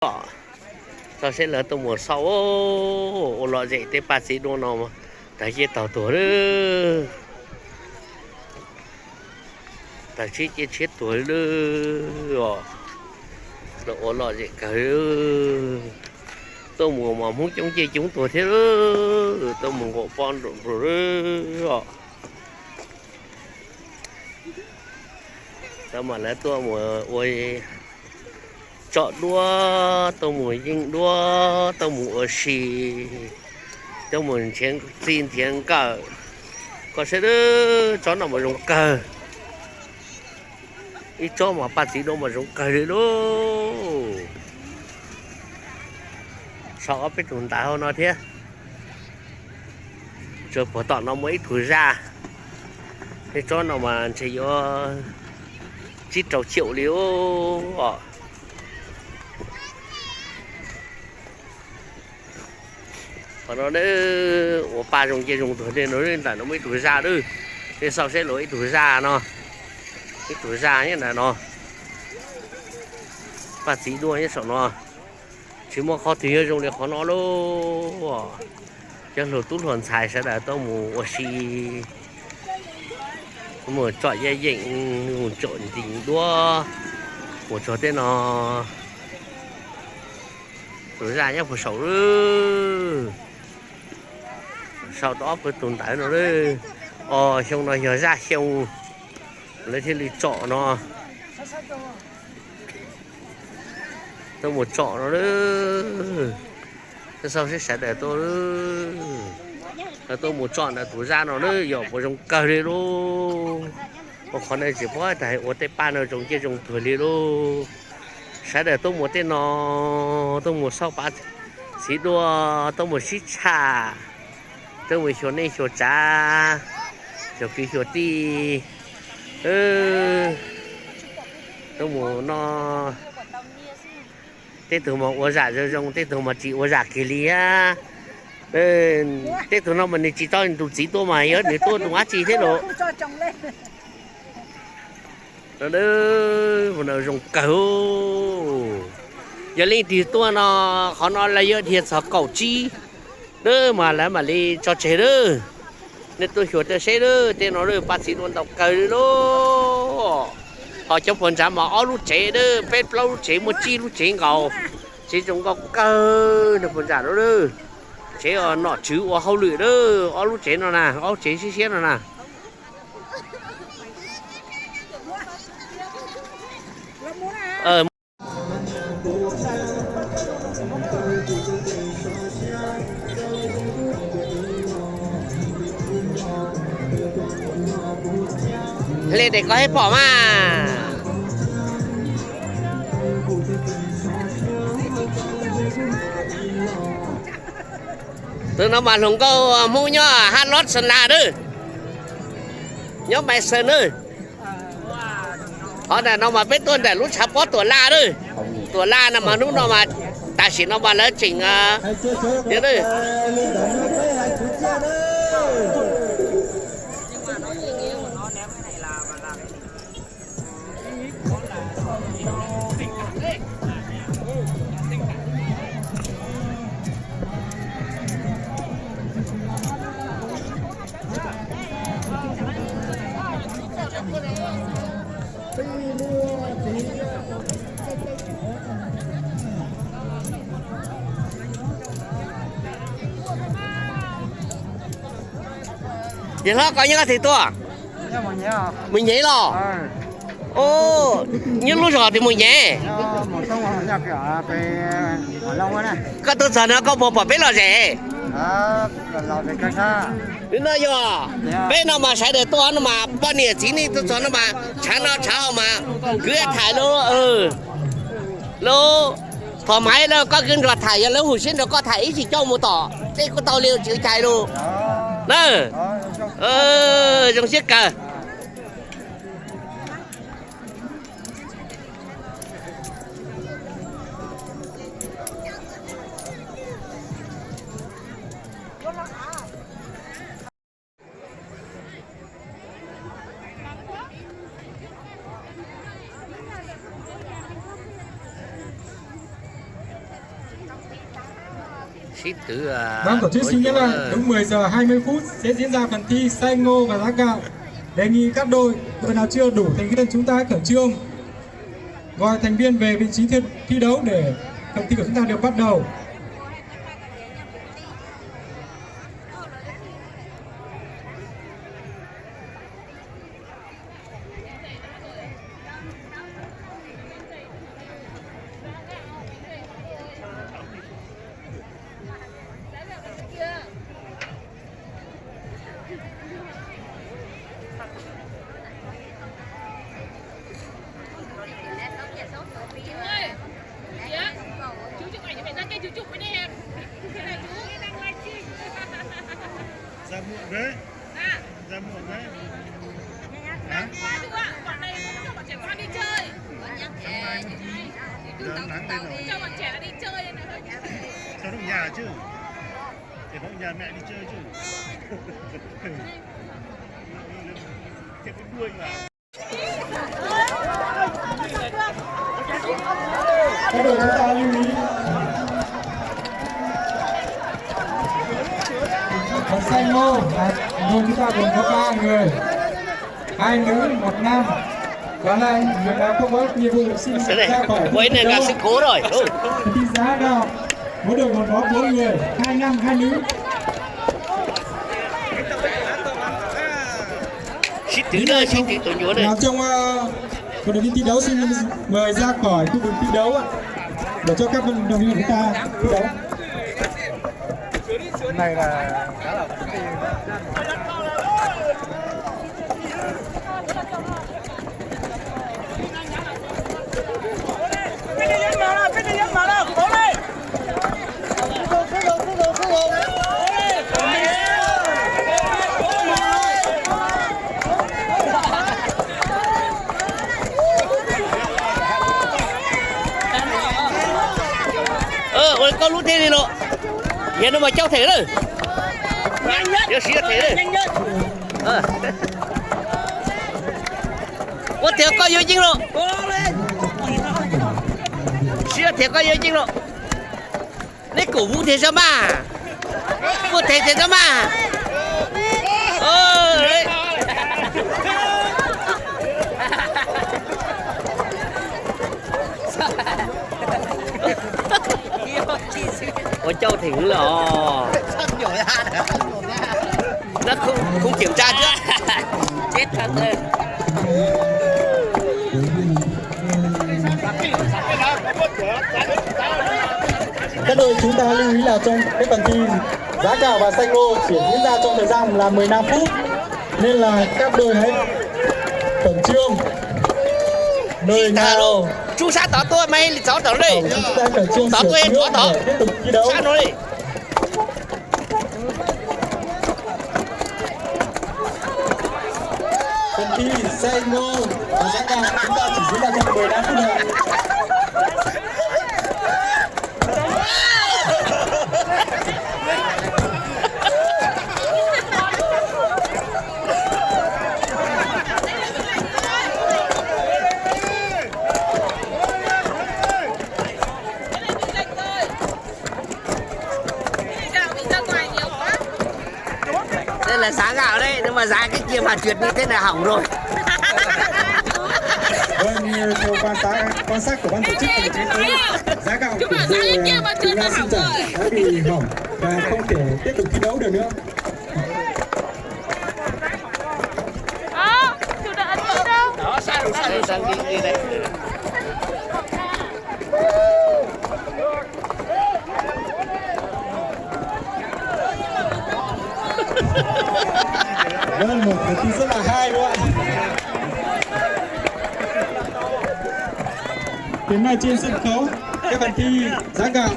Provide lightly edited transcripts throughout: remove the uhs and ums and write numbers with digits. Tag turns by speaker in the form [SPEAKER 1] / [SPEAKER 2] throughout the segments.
[SPEAKER 1] tao sẽ là tao một sau ô lọ dậy tới ba sĩ đô nào mà tại chỉ tàu tuổi đó tại chỉ chết tuổi đó rồi ô lọ dậy cả tao muốn mà muốn chống chơi chúng tôi thế đó tao muốn gọi con rồi đó tao mà lấy tôi mà ôi chọn đua tao muốnยิงđua tao muốn ở xì tao muốn chiến xin chiến cả có sẽ đó cho nó mà dùng cờ ít cho mà ba tí đâu mà dùng cờ đấy đó sao biết tồn tại hơn nó thế cho bỏ tọt nó mới thổi ra thế cho nó mà chỉ có chỉ trâu triệu liếu còn nó đấy của ba dùng kia dùng tuổi nên nó lên là nó mới tuổi ra đấy thế sau sẽ lỗi tuổi ra nó cái tuổi ra như là nó ba tí đua như sợ nó chứ mà khó thì dùng để khó nó đâu cho lột tút hoàn xài sẽ là tao mù xì một chọi dây dịnh một chọi tình đua một chọi tên nó tuổi ra nhá một sầu sau đó phải tồn tại nó đấy xong nó nhớ ra xong lấy thế đi chọ nó tôi một chọ nó đấy sau sẽ để tôi tôi một chọn là tuổi ra nó đấy giờ một trong cờ đi luôn một con này chỉ có tại ở tây pan ở trong kia trong tuổi đi luôn sẽ để tôi một tên nó tôi một sau ba xí đua tôi một xí trà tôi một số này số trà số kia số ti tôi một nó tết từ một ở giả rồi trong tết từ một chị ở giả kia lia tết từ nó mình chỉ cho tụi chỉ tôi mà nhớ để tôi tụi á chi thế rồi nó đỡ một nó dùng cẩu giờ lên thì tôi nó khó nó là giờ thiệt sợ cẩu chi đỡ mà lấy mà đi cho chế đỡ nên tôi hiểu tôi sẽ đỡ tên nó đỡ bác sĩ luôn đọc cẩu đó họ trong phần trả mà ó lúc chế đỡ bên lâu lúc chế một chi lúc chế ngầu chế trong có cẩu được phần trả đó đỡ chế ở nọ chứ ở hậu lửa đỡ ó lúc chế nó nè ó chế xí nó nè lên để có hết bỏ mà từ nó mà lùng câu mua nhá hát lót sân là đấy nhớ bài sân ơi họ là nó mà biết tuần để lúc sắp có tuổi la là mà lúc nó mà ta chỉ nó mà lấy chỉnh thế đấy vậy đó có những cái gì to mình nhảy lò ô những lúc rồi thì mình nhảy cái tôi sợ nó có một bảo biết là gì đến nơi rồi bên nào mà sẽ để to nó mà bao nhiêu chín đi tôi sợ nó mà chán mà cứ thải luôn lô thoải mái đâu có kinh hoạt thảiแล้วหุ่นเส้นเราก็ถ่ายchỉ cho một tỏ đây có tàu liều chữ chạy luôn nè trong chiếc cờ
[SPEAKER 2] Ban tổ chức xin nhắc lại đúng 10 giờ 20 phút sẽ diễn ra phần thi xay ngô và lá gạo. Đề nghị các đội nào chưa đủ thành viên chúng ta hãy khẩn trương gọi thành viên về vị trí thi đấu để phần thi của chúng ta được bắt đầu.
[SPEAKER 3] Ra muộn đấy. Ra muộn đấy. Hả?
[SPEAKER 4] Bọn này cho bọn trẻ con đi chơi.
[SPEAKER 3] Giờ nắng đây rồi.
[SPEAKER 4] Cho bọn trẻ đi chơi nên là
[SPEAKER 3] Cho nó ở nhà chứ. Để họ ở nhà mẹ đi chơi chứ. Cái đuôi vào.
[SPEAKER 2] Các đội chúng ta lưu ý phần xanh ngô là đội chúng ta gồm có 3 người, 2 nữ 1 nam, còn lại người nào không có nhiệm vụ xin ra khỏi
[SPEAKER 1] quấy này là sự cố rồi.
[SPEAKER 2] thi giá gạo mỗi đội gồm có 4 người, 2 nam 2 nữ.
[SPEAKER 1] Xít thứ đây, xít thứ tôi nhớ đây.
[SPEAKER 2] Nào trong vận động viên thi đấu xin mời ra khỏi khu vực thi đấu ạ, để cho các vận động viên chúng ta thi đấu.
[SPEAKER 3] Này là khá là
[SPEAKER 1] con lút thế đi lộ. Hiện nó mà cháu thế rồi.
[SPEAKER 4] nhanh nhất.
[SPEAKER 1] Điều xí thế rồi.
[SPEAKER 4] Nhanh nhất.
[SPEAKER 1] Ủa thế có yêu chính lộ. Xí thế có yêu chính lộ. Đấy cổ vũ thế sao mà. Vũ thế sao mà. Đấy. Ôi cháu thỉnh lò. Nó không kiểm tra trước. Chết thật rồi.
[SPEAKER 2] Các đội chúng ta lưu ý là trong cái phần thi giá gạo và xanh ngô chỉ diễn ra trong thời gian là 15 phút, nên là các đội hãy khẩn trương. Nơi nào
[SPEAKER 1] chú sát tỏ tôi mày cháu tỏ đây.
[SPEAKER 2] chúng ta khẩn trương
[SPEAKER 1] Tỏ
[SPEAKER 2] sửa
[SPEAKER 1] tôi
[SPEAKER 2] chữa
[SPEAKER 1] tỏ.
[SPEAKER 2] để tiếp tục thi đấu.
[SPEAKER 1] Sát nó đi.
[SPEAKER 2] Phần thi xanh ngô và giá gạo chúng ta chỉ diễn ra trong 15 phút thôi.
[SPEAKER 1] Đây là giá gạo đấy, nhưng mà giá cái kia mà trượt như thế là hỏng rồi.
[SPEAKER 2] Vâng, theo quan sát của ban tổ chức thì chúng tôi giá gạo của đội Việt Nam Xin Chảy đã bị hỏng và không thể tiếp tục thi đấu được nữa.
[SPEAKER 4] Chủ đã ấn vào đâu?
[SPEAKER 1] Đó, sang đi đây.
[SPEAKER 2] Vâng, một cuộc thi rất là hay luôn ạ. Hiện nay trên sân khấu cái phần thi giá gạo,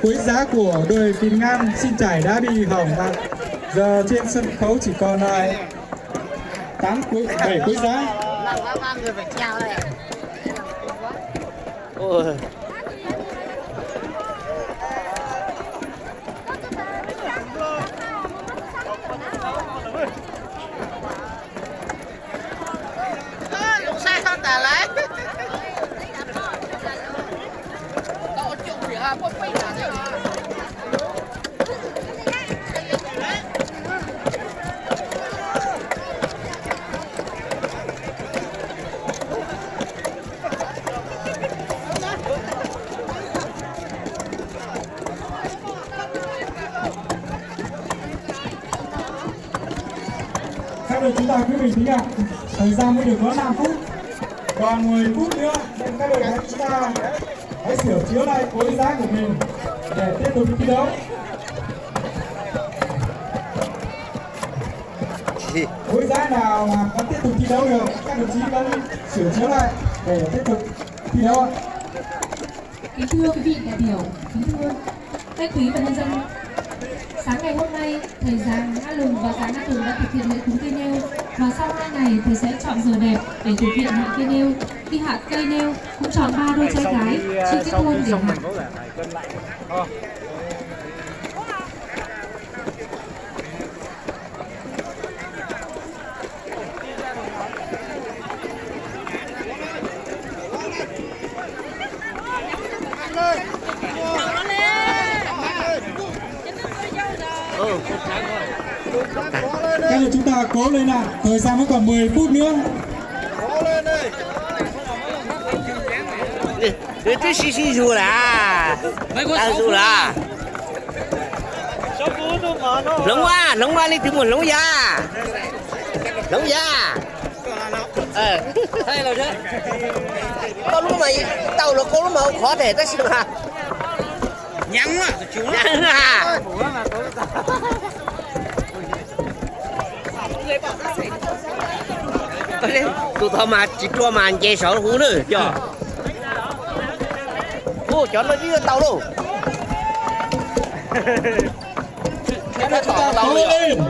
[SPEAKER 2] cuối giá của đội Việt Nam Xin Chảy đã bị hỏng và giờ trên sân khấu chỉ còn lại 7 cuối giá.
[SPEAKER 1] Ôi.
[SPEAKER 4] 啊，不会打这个。
[SPEAKER 2] Các đội chúng ta quý vị thính ạ, thời gian mới được có 5 phút, còn 10 phút nữa nên các đội bóng chúng ta hãy sửa chữa lại khối giá của mình để tiếp tục thi đấu. Khối giá nào mà có tiếp tục thi đấu được, các đồng chí vẫn sửa chữa lại để tiếp tục thi đấu.
[SPEAKER 5] Kính thưa quý vị đại biểu, kính thưa khách quý và nhân dân, sáng ngày hôm nay, thầy Giàng Nga Lùng và Giàng Nga Tùng đã thực hiện lễ cúng cây nêu và sau 2 ngày thầy sẽ chọn giờ đẹp để thực hiện hạ cây nêu. Khi hạ cây nêu cũng chọn 3 đôi trai gái chưa kết hôn để hạ.
[SPEAKER 2] Các đội chúng ta cố lên nào, thời gian vẫn còn 10 phút nữa.
[SPEAKER 1] Cái xí xí dù là, ta dù là. Lông qua đi tìm một lông da. Lông da. Hay là thế. Tao lúc mày, tao là cô lúc mà khó thể ta xin hả? Nhắn à. Tụi thọ mà chỉ cho mà dây sợ hú nữa cho. Ô cho nó đi tàu đâu. Nó tàu lên.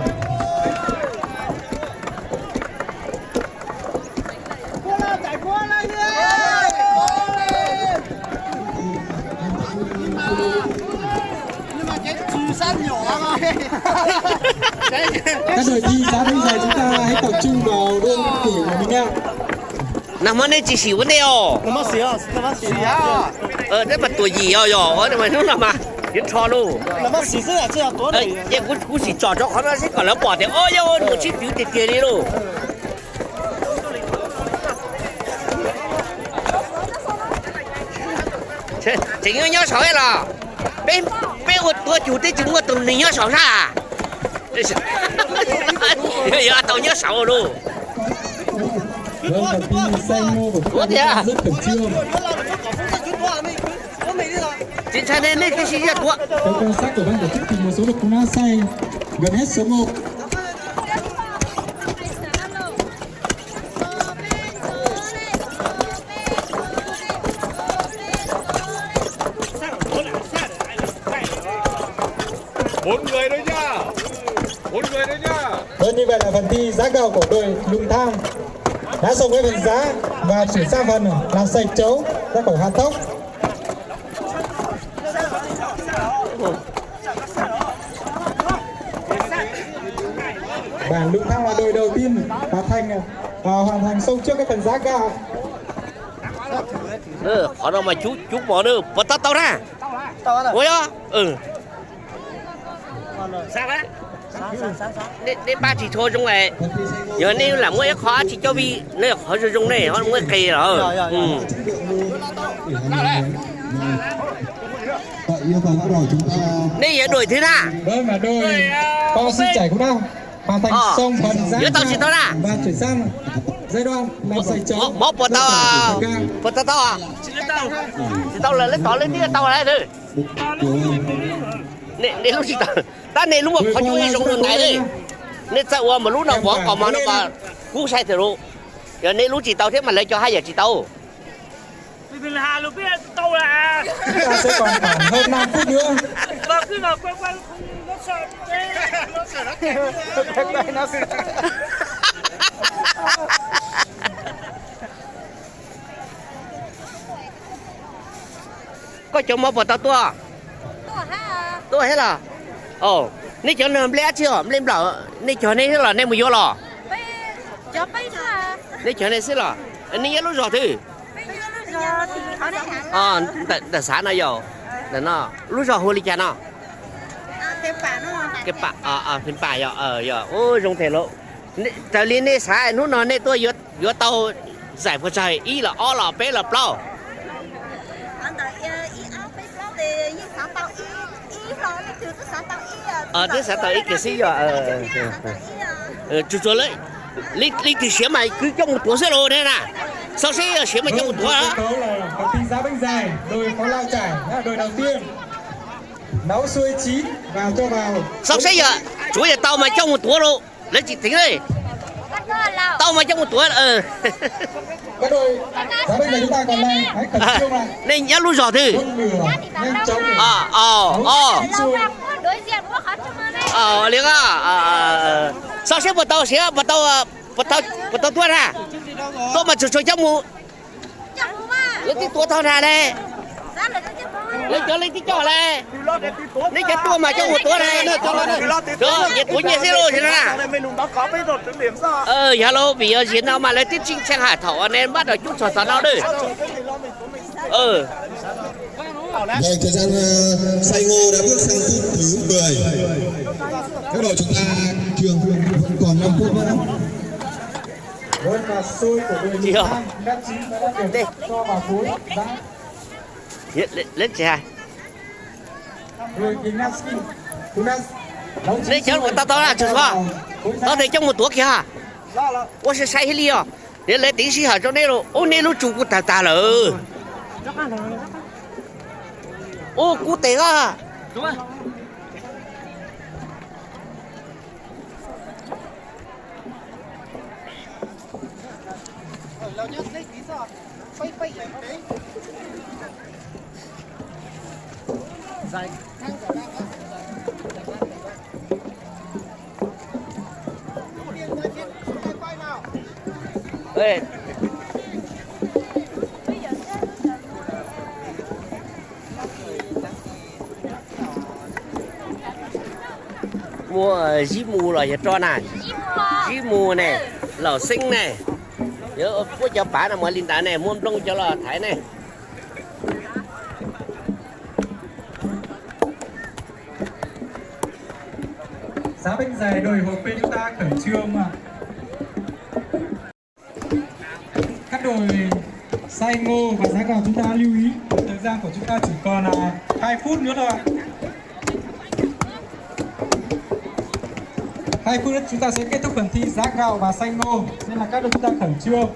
[SPEAKER 2] Các đội thi giá bây giờ chúng ta hãy tập trung vào đôi tuổi của mình nha.
[SPEAKER 1] Nằm ở đây chỉ xỉu vấn đề ồ. Thế mà tuổi gì rồi rồi, thế mà nó làm mà đến cho luôn. Em cũng chỉ trò cho nó sẽ còn nó bỏ thì ôi ôi một chiếc biểu tiền tiền đi luôn. Chính là nhớ sỏi là bên tôi chủ tịch chúng tôi từng nhớ sỏi ra. Giờ tôi nhớ sỏi luôn.
[SPEAKER 2] Vâng, phần thi xanh ngô của chúng ta rất khẩn trương.
[SPEAKER 1] Chính xác nên cái gì vậy của?
[SPEAKER 2] Theo quan sát của ban tổ chức thì một số đội cũng đã say gần hết số 1.
[SPEAKER 3] Bốn người đấy nhá.
[SPEAKER 2] Vâng, như vậy là phần thi giá gạo của đội Lùng Thang đã xong với phần giá và chuyển sang phần làm sạch chấu ra khẩu hạt tốc. Bản Lùng Thang là đội đầu tiên hoàn thành xong trước cái phần giá gạo.
[SPEAKER 1] Họ đâu mà chú bỏ được, bỏ tao ra. Ôi á, sao đấy? Đến 3 chỉ thôi trong này. Giờ nếu làm cái khó chỉ cho vì nếu khó sử dụng này, họ mới kỳ rồi.
[SPEAKER 2] Yêu cầu các đội chúng ta.
[SPEAKER 1] Đây giờ đuổi thế nào?
[SPEAKER 2] Vâng, mà đôi con xin chảy cũng đang hoàn thành xong phần giá và chuyển sang giai đoạn làm sạch chó.
[SPEAKER 1] Bóp vào tao à? Vào tao à? Tao là lấy tao lên đi tao lại thôi. Nè lúc gì ta nè lúc mà phải chú ý trong đường này đi. Nè sao mà lúc nào bỏ còn mà nó mà cú sai thì luôn. Giờ nè lúc chỉ tao thế mà lấy cho 2 giờ chỉ tao.
[SPEAKER 3] Mình hà lúc biết tàu là.
[SPEAKER 2] Chúng ta sẽ còn khoảng hơn 5 phút nữa.
[SPEAKER 3] Và cứ nào quay nó sợ thế. Nó sợ nó kẹt. Nó sợ.
[SPEAKER 1] Có chỗ mà bỏ tao tua. Tua hết là. Ồ, nè chỗ nào lẽ chưa? Lên bảo nè chỗ này là nè mới vô lò.
[SPEAKER 4] Cho bây giờ.
[SPEAKER 1] Nè chỗ này sẽ là. Nè lúc rồi thì.
[SPEAKER 4] Giờ thì ở đây hả?
[SPEAKER 1] Tại xã nào giờ? để nó lúc giờ hồi đi chả nó
[SPEAKER 4] Cái bà nó
[SPEAKER 1] cái bạ phim bạ giờ ôi dùng thể lộ tao liên này sai nó nói này tôi vừa tàu giải phẫu chạy ý là o là bé là bao
[SPEAKER 4] anh đợi ý áo bé lo để những sáng tạo ý lo để từ cái sáng tạo ý
[SPEAKER 1] thế sáng tạo ý cái gì chú chú lấy lịch thì xếp mày cứ trong một túi xe lô thế nè sau xe xếp mày trong một túi á
[SPEAKER 2] Câu là phần thi giá bánh dài, đội pháo lao chải là đội đầu tiên. Nấu xuôi chín và cho vào.
[SPEAKER 1] sau xe giờ chú giờ tao mày trong một túi luôn lấy chị tính đi tao mày trong một túi
[SPEAKER 2] Các đội giá bánh dài chúng ta còn lại hãy khẩn trương lại.
[SPEAKER 1] nên nhá luôn rõ thì
[SPEAKER 2] Đốt lửa nhanh chóng để
[SPEAKER 4] đối diện của họ cho mình
[SPEAKER 1] liền sau xe bắt đầu tua ra tôi mà chú trong một
[SPEAKER 4] chẳng mà
[SPEAKER 1] lấy cái tua thao ra đây
[SPEAKER 4] ra là cái
[SPEAKER 1] lấy cái trò này lấy cái tua mà trong một tua này rồi cái tua nhẹ zero thế nào hello bây giờ chiến nào mà lấy tiết trinh sang hải thổ anh em bắt đầu chút trò trò nào đây
[SPEAKER 6] Rồi, thời gian xay ngô đã bước sang phút thứ 10. Các đội chúng ta trường vẫn còn 5 phút nữa.
[SPEAKER 2] Vâng, và xôi của đội Việt Nam đã chín và đã được cho vào cuối đã
[SPEAKER 1] lên chạy
[SPEAKER 2] đội Việt Nam Skin cũng đã nấu chín
[SPEAKER 1] lên chắn của tao là chú sao tao thấy trong một túi kìa tôi sẽ say hết đi à để lấy tính sĩ hở cho nên rồi ô nên nó chủ của ta rồi ô cú té à ê mua dí mù rồi giờ cho này dí mù này lẩu sinh này nhớ có cho bà là mới linh đá này mua đông cho là thái này
[SPEAKER 2] giá bánh dài đội hộp bên chúng ta khẩn trương mà các đội xay ngô và giá gạo chúng ta lưu ý thời gian của chúng ta chỉ còn là 2 phút nữa thôi ạ. 2 phút nữa chúng ta sẽ kết thúc phần thi giá gạo và xay ngô nên là các đội chúng ta khẩn trương.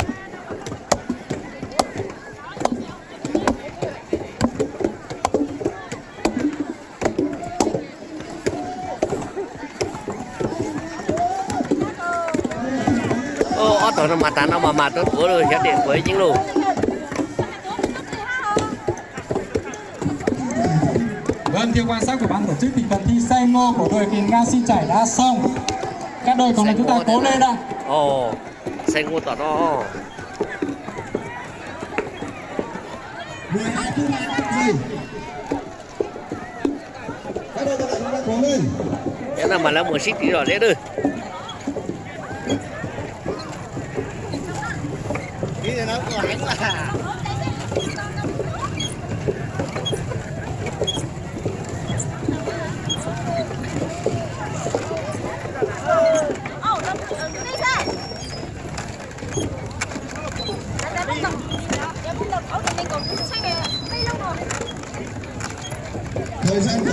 [SPEAKER 1] tao nó mà ta nó mà tôi của rồi nhất định với những luôn
[SPEAKER 2] vâng, theo quan sát của ban tổ chức thì phần thi xay ngô của đội Kiền Nga Xin Chảy đã xong. Các đội còn lại chúng ta cố lên ạ.
[SPEAKER 1] xay ngô tao nó
[SPEAKER 6] 12 phút gì? Các đội còn lại chúng ta cố lên.
[SPEAKER 1] cái nào mà là một xích tí rồi đấy thôi
[SPEAKER 6] Thời gian của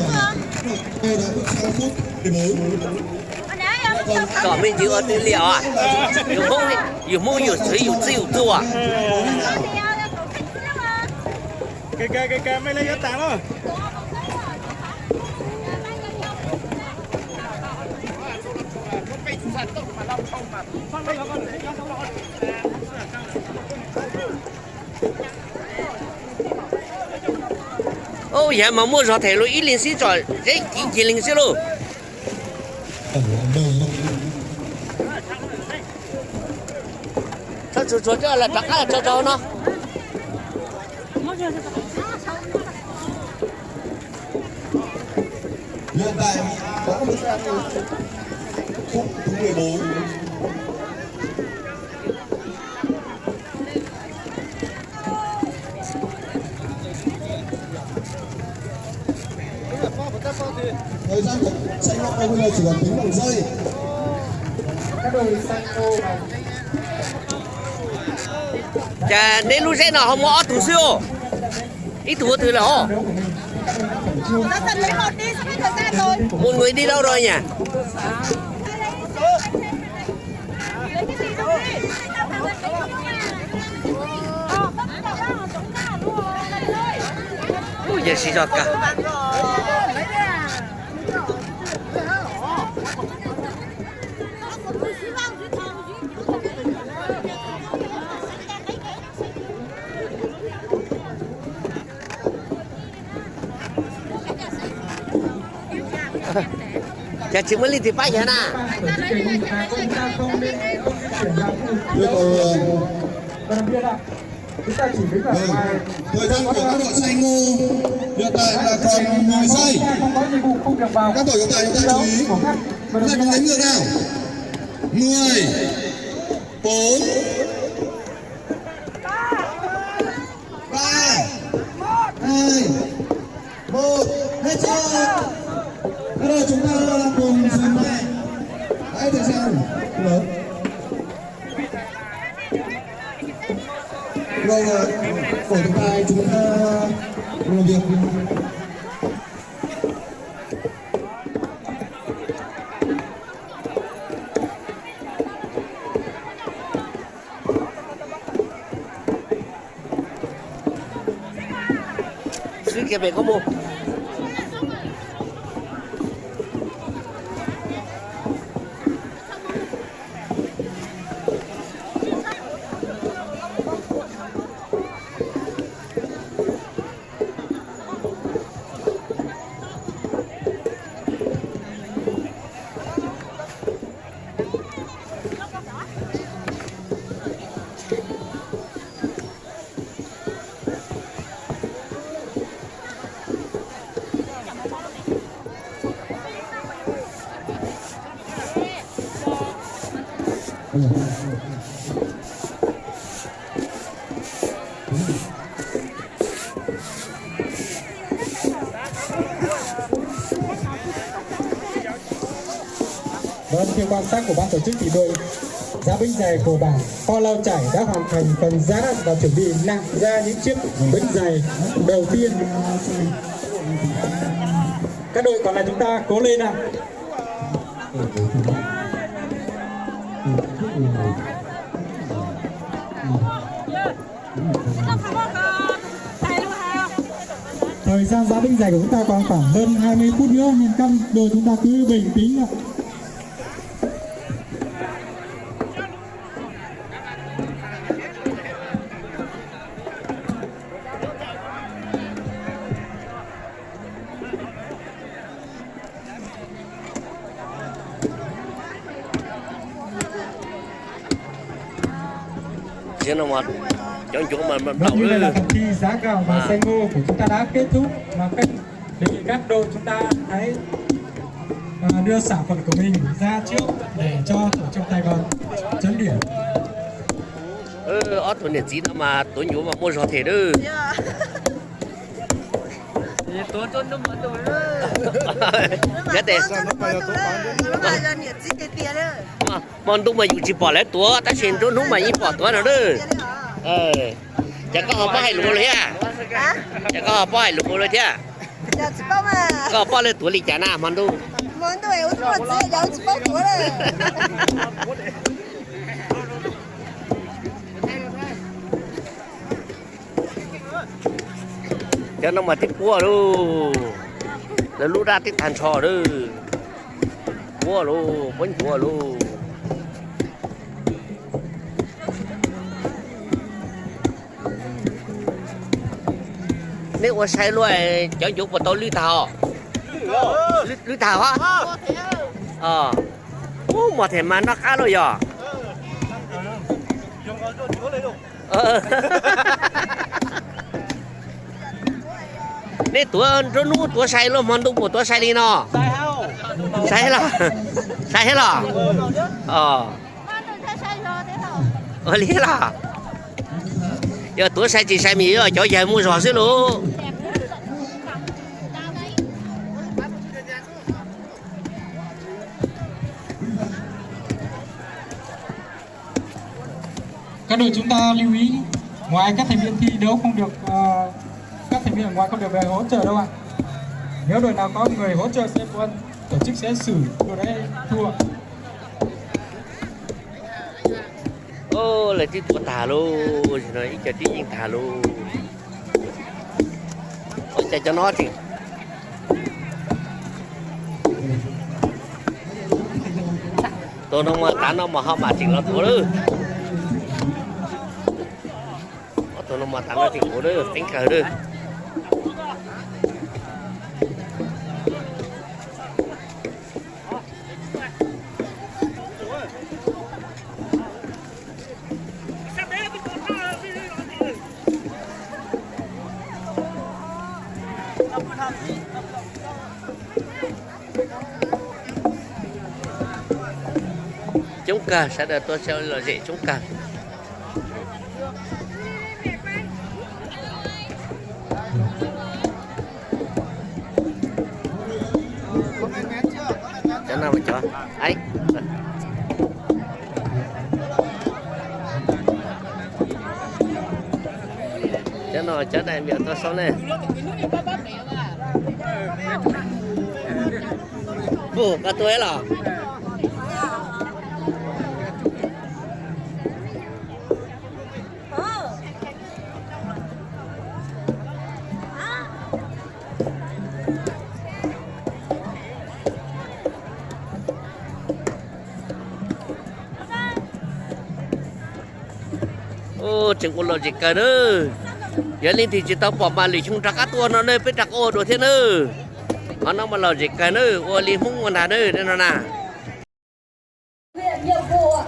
[SPEAKER 6] tôi đã bước sang phút 14.
[SPEAKER 1] cỏ mình chỉ có tư liệu à有梦有水有自有度啊
[SPEAKER 3] cái mấy lấy giá tặng đó
[SPEAKER 1] ô giờ mà mua rõ thể luôn ít liền xí rồi đấy chỉ liền xí luôn cho là chắc là cho nó
[SPEAKER 6] Hiện tại đã bước sang phút thứ 14. Thời gian của xanh ngô bây giờ chỉ còn tính bằng giây.
[SPEAKER 2] Các đội xanh ngô và
[SPEAKER 1] chả nên lúc nào không ngõ thủ siêu ít thủ từ là họ
[SPEAKER 4] Nó cần lấy một đi, sắp hết thời gian rồi.
[SPEAKER 1] một người đi đâu rồi nhỉ?
[SPEAKER 4] Lấy cái gì đâu đi.
[SPEAKER 1] Ôi giờ xí giọt cả. Chả chứng minh thì phải nhá nà.
[SPEAKER 2] tổ chức đề nghị là chúng ta không nên chuyển ra khu vực
[SPEAKER 6] Yêu cầu
[SPEAKER 2] và đặc biệt là chúng ta chỉ đứng ở ngoài.
[SPEAKER 6] thời gian của các đội xanh ngô hiện tại là còn 10 giây.
[SPEAKER 2] Không có nhiệm vụ không được vào
[SPEAKER 6] Các đội chúng ta chú ý.
[SPEAKER 2] của các
[SPEAKER 6] Chúng ta cùng đánh ngược nào. 10 4 3 2 1 hết giờ. Các đội chúng ta cùng dừng lại. Hãy thời gian lớn. Rồi của chúng ta làm việc.
[SPEAKER 1] Suy kia về có một.
[SPEAKER 2] Vâng, theo quan sát của ban tổ chức thì đội giá binh giày của bản Kho Lao Chải đã hoàn thành phần giá và chuẩn bị nặng ra những chiếc binh giày đầu tiên. Các đội còn lại chúng ta cố lên nào. Thời gian giá binh giày của chúng ta còn khoảng hơn 20 phút nữa nên các đội chúng ta cứ bình tĩnh ạ.
[SPEAKER 1] Chứ nó mà chọn chỗ mà
[SPEAKER 2] Vâng,
[SPEAKER 1] đậu
[SPEAKER 2] như vậy là
[SPEAKER 1] nữa.
[SPEAKER 2] phần thi giá gạo và xay ngô của chúng ta đã kết thúc và đề nghị các đội chúng ta hãy đưa sản phẩm của mình ra trước để cho tổ trọng tài vào chấm điểm.
[SPEAKER 1] Ở tuần này chỉ mà tuần nhú mà mua giò thể đó.
[SPEAKER 3] Tuấn Tuấn nó mở rồi đó.
[SPEAKER 1] Nhất đấy. Món đúng mà chỉ bỏ lại tua, ta xin trốn đúng mà chỉ bỏ tua nào đó. Chắc có họ bỏ hai lúa rồi à? Chắc có họ bỏ hai lúa rồi chứ? Có bỏ lên tua lì chả na món đúng.
[SPEAKER 4] Món đồ ấy tôi mà chỉ giấu chỉ bao tuổi rồi.
[SPEAKER 1] Cho nó mà thích cua luôn. Là lúc ra thích than trò đó. Cua luôn, bánh cua luôn. Nếu mà sai luôn cho dục vào tôi lưới thảo. Lưới thảo á? Mà thèm mà nó khá rồi giờ. Nè tua nú tua sai luôn món đúng của tua sai đi nó. Sai hết là. Sai hết là. Lý là. Giờ tua sai chỉ sai mì rồi cho về mua giò xíu luôn.
[SPEAKER 2] Các đội chúng ta lưu ý, ngoài các thành viên thi đấu không được, các thành viên ở ngoài không được về hỗ trợ đâu ạ. Nếu đội nào có người hỗ trợ sẽ quân, tổ chức sẽ xử đội đấy thua.
[SPEAKER 1] Ô là tí tuột thả luôn, nói ít cho tí nhìn thả luôn. Ôi chạy cho nó thì. Tôi nó mà tán nó mà họ mà chỉnh nó thua đó. Tôi nó mà tán nó chỉnh thua đó, tính cờ đó. Chúng cả sẽ được tôi sẽ là dễ chúng cả. Cho nào mà cho ấy. Cho nào cho đại biểu tôi sống này. Ồ, cả tôi là. Ô, chẳng có lo gì cả nữa. Giờ lên thì chỉ tao bỏ mà lì chung trắc tua nó nơi biết trắc ô đồ thế nữa. Nó mà lo gì cả nữa, ô lì hung mà nào nữa nên nó nà.
[SPEAKER 5] Nhiệm vụ ạ.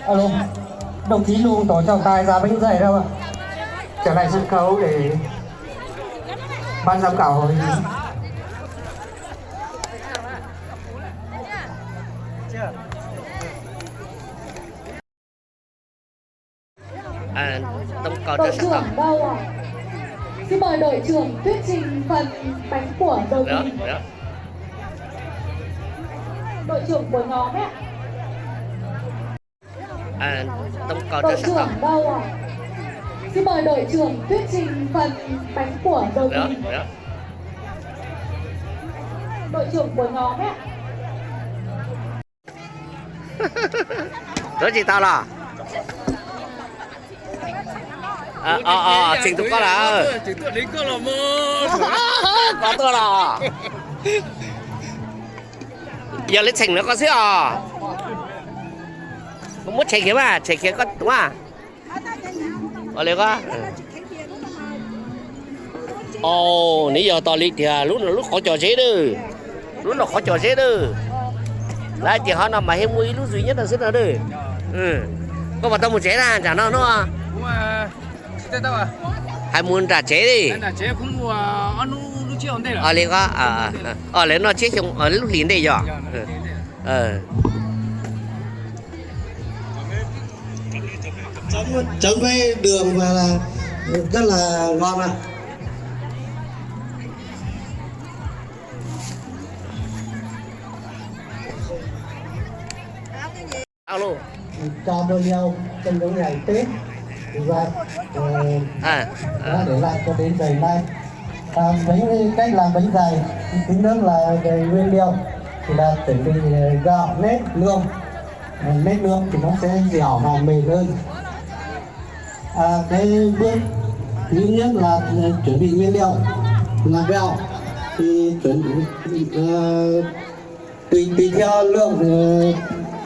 [SPEAKER 2] Alo, đồng chí Luông tổ trọng tài ra bánh dày đâu ạ? Trở lại sân khấu để ban giám khảo hội ý.
[SPEAKER 1] Tông cầu
[SPEAKER 5] Đội
[SPEAKER 1] cho sắc
[SPEAKER 5] trưởng đâu ạ? Xin mời đội trưởng thuyết trình phần bánh của đội mình. Đội trưởng của nhóm ấy ạ.
[SPEAKER 1] Tông cầu
[SPEAKER 5] Đội
[SPEAKER 1] cho sắc
[SPEAKER 5] trưởng đâu ạ? Xin mời đội trưởng thuyết trình phần bánh của đội mình. Đội trưởng của nhóm ấy ạ.
[SPEAKER 1] Đó chị tao là. Trình tụng có là.
[SPEAKER 3] Trình tụng đến có là mơ.
[SPEAKER 1] Có tôi là. Giờ lên trình nó có xíu à. Không muốn chạy kiếm à, chạy kiếm có đúng à? Ở đây có. Ồ, nãy giờ tao lịch thì lúc khó trò chế nữa. Lúc nó khó trò chế nữa. Đấy, chỉ họ nằm mà hay mũi lúc duy nhất là xích nữa đấy. Có mà tao muốn chế ra, chả nó nữa.
[SPEAKER 3] Đúng à. Thế tao à?
[SPEAKER 1] Hay muốn trả chế đi.
[SPEAKER 3] Anh là chế không mua ăn lúc chiều đây là.
[SPEAKER 1] Ở đây có, ở lấy nó chế trong, ở lúc liền đây rồi.
[SPEAKER 6] Chấm với đường và là rất là ngon ạ.
[SPEAKER 1] Alo.
[SPEAKER 6] Cho đôi nhau trong những ngày Tết và đã để lại cho đến ngày nay. Mấy cách làm bánh dày thứ nhất là về nguyên liệu thì là chuẩn bị gạo, nếp, nương. Nếp nương thì nó sẽ dẻo và mềm hơn. Cái bước thứ nhất là chuẩn bị nguyên liệu là gạo thì chuẩn bị tùy theo lượng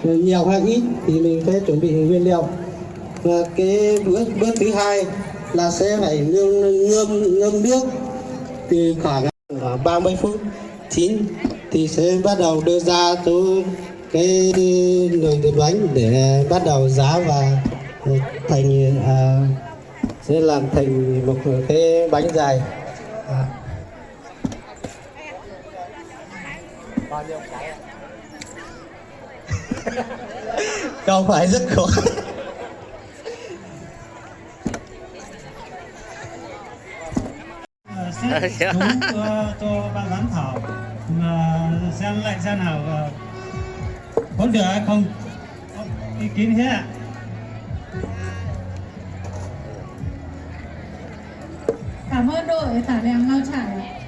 [SPEAKER 6] nhiều hay ít thì mình sẽ chuẩn bị nguyên liệu. Và cái bước thứ hai là sẽ phải ngâm nước thì khoảng 30 phút chín thì sẽ bắt đầu đưa ra số cái nồi tiết bánh để bắt đầu ráo và thành sẽ làm thành một cái bánh dài. Không phải rất khó.
[SPEAKER 2] Sẽ xuống cho ban giám khảo xem lại xem nào có được hay không, có ý kiến hết ạ.
[SPEAKER 5] Cảm ơn đội Tả Lèng Lao Trải.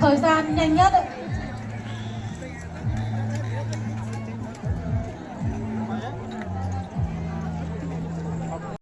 [SPEAKER 5] Thời gian nhanh nhất ấy,